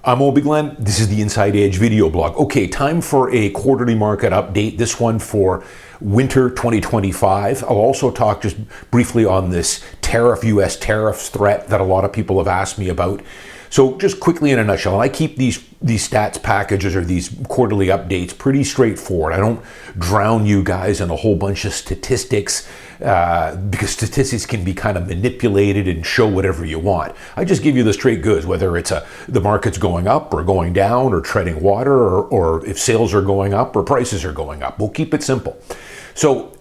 I'm Bigland. This is the Inside Edge video blog. Okay, time for a quarterly market update. This one for winter 2025. I'll also talk just briefly on this U.S. tariffs threat that a lot of people have asked me about. So just quickly in a nutshell, and I keep these stats packages or these quarterly updates pretty straightforward. I don't drown you guys in a whole bunch of statistics because statistics can be kind of manipulated and show whatever you want. I just give you the straight goods, whether it's the market's going up or going down or treading water or if sales are going up or prices are going up. We'll keep it simple. So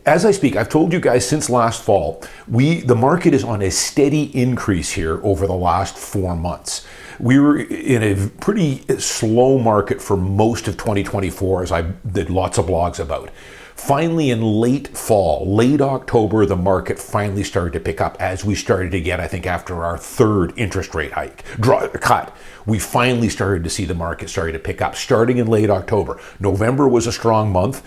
as I speak, I've told you guys since last fall, the market is on a steady increase here over the last 4 months. We were in a pretty slow market for most of 2024, as I did lots of blogs about. Finally, in late fall, late October, the market finally started to pick up as we started to get, I think, after our third interest rate cut. We finally started to see the market starting to pick up, starting in late October. November was a strong month,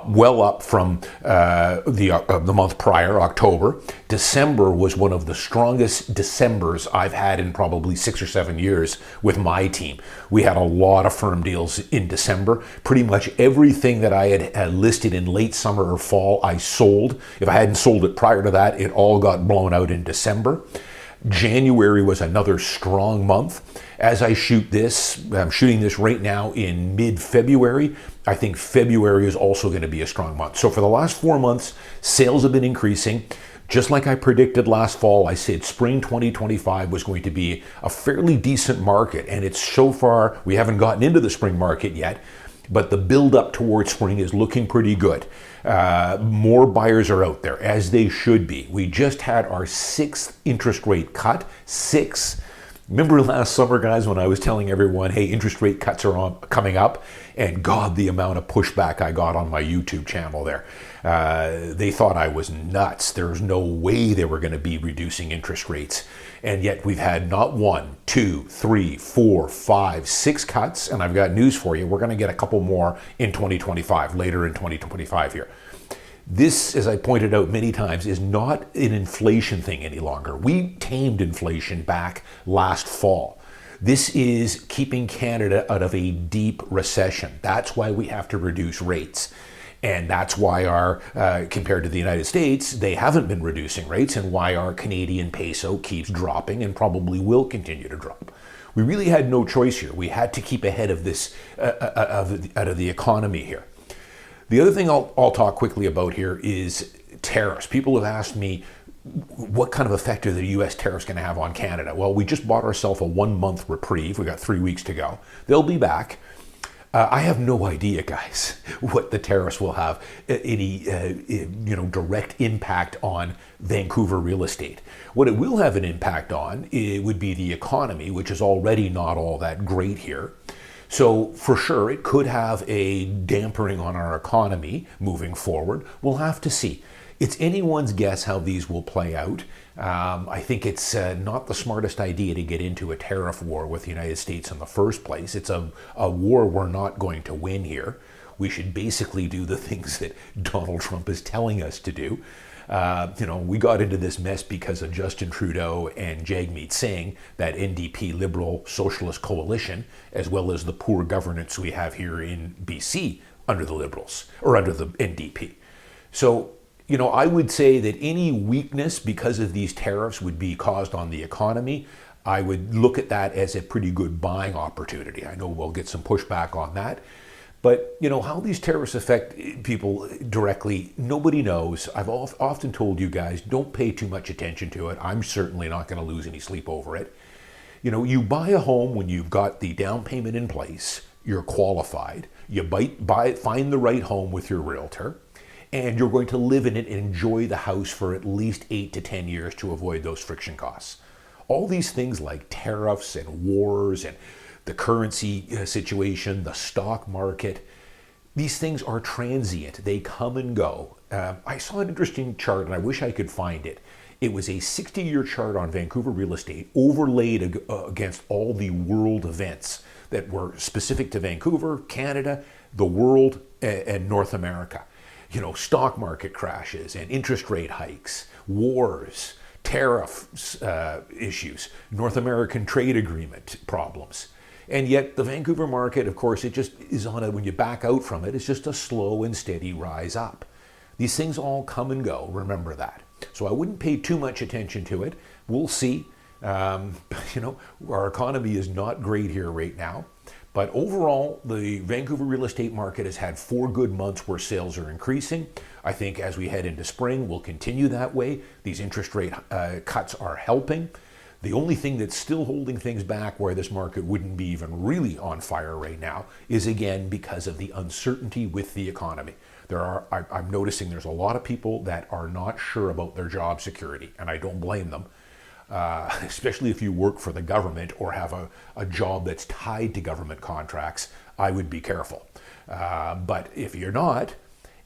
well up from the month prior, October. December was one of the strongest Decembers I've had in probably 6 or 7 years with my team. We had a lot of firm deals in December. Pretty much everything that I had listed in late summer or fall, I sold. If I hadn't sold it prior to that, it all got blown out in December. January was another strong month. As I shoot this, I'm shooting this right now in mid-February. I think February is also going to be a strong month. So for the last 4 months, sales have been increasing. Just like I predicted last fall, I said spring 2025 was going to be a fairly decent market. And it's so far, we haven't gotten into the spring market yet, but the build up towards spring is looking pretty good. More buyers are out there, as they should be. We just had our 6th interest rate cut. 6. Remember last summer, guys, when I was telling everyone, hey, interest rate cuts are coming up? And God, the amount of pushback I got on my YouTube channel there. They thought I was nuts. There was no way they were going to be reducing interest rates. And yet we've had not 1, 2, 3, 4, 5, 6 cuts. And I've got news for you. We're going to get a couple more in 2025, later in 2025 here. This, as I pointed out many times, is not an inflation thing any longer. We tamed inflation back last fall. This is keeping Canada out of a deep recession. That's why we have to reduce rates. And that's why compared to the United States, they haven't been reducing rates, and why our Canadian peso keeps dropping and probably will continue to drop. We really had no choice here. We had to keep ahead of this, out of the economy here. The other thing I'll talk quickly about here is tariffs. People have asked me, what kind of effect are the U.S. tariffs going to have on Canada? Well, we just bought ourselves a 1-month reprieve. We got 3 weeks to go. They'll be back. I have no idea, guys, what the tariffs will have any direct impact on Vancouver real estate. What it will have an impact on, it would be the economy, which is already not all that great here. So for sure, it could have a dampening on our economy moving forward. We'll have to see. It's anyone's guess how these will play out. I think it's not the smartest idea to get into a tariff war with the United States in the first place. It's a war we're not going to win here. We should basically do the things that Donald Trump is telling us to do. We got into this mess because of Justin Trudeau and Jagmeet Singh, that NDP Liberal Socialist coalition, as well as the poor governance we have here in BC under the Liberals, or under the NDP. So, I would say that any weakness because of these tariffs would be caused on the economy. I would look at that as a pretty good buying opportunity. I know we'll get some pushback on that. But, how these tariffs affect people directly, nobody knows. I've often told you guys, don't pay too much attention to it. I'm certainly not going to lose any sleep over it. You buy a home when you've got the down payment in place, you're qualified, you find the right home with your realtor, and you're going to live in it and enjoy the house for at least 8 to 10 years to avoid those friction costs. All these things like tariffs and wars and the currency situation, the stock market, these things are transient. They come and go. I saw an interesting chart, and I wish I could find it. It was a 60-year chart on Vancouver real estate overlaid against all the world events that were specific to Vancouver, Canada, the world, and North America. Stock market crashes and interest rate hikes, wars, tariff issues, North American trade agreement problems. And yet the Vancouver market, of course, it just is on a, when you back out from it, it's just a slow and steady rise up. These things all come and go, remember that. So I wouldn't pay too much attention to it. We'll see. Our economy is not great here right now. But overall, the Vancouver real estate market has had 4 good months where sales are increasing. I think as we head into spring, we'll continue that way. These interest rate cuts are helping. The only thing that's still holding things back where this market wouldn't be even really on fire right now is, again, because of the uncertainty with the economy. I'm noticing there's a lot of people that are not sure about their job security, and I don't blame them. Especially if you work for the government or have a job that's tied to government contracts, I would be careful. But if you're not,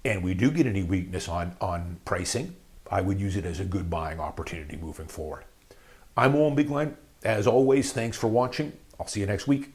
and we do get any weakness on pricing, I would use it as a good buying opportunity moving forward. I'm Owen Bigland. As always, thanks for watching. I'll see you next week.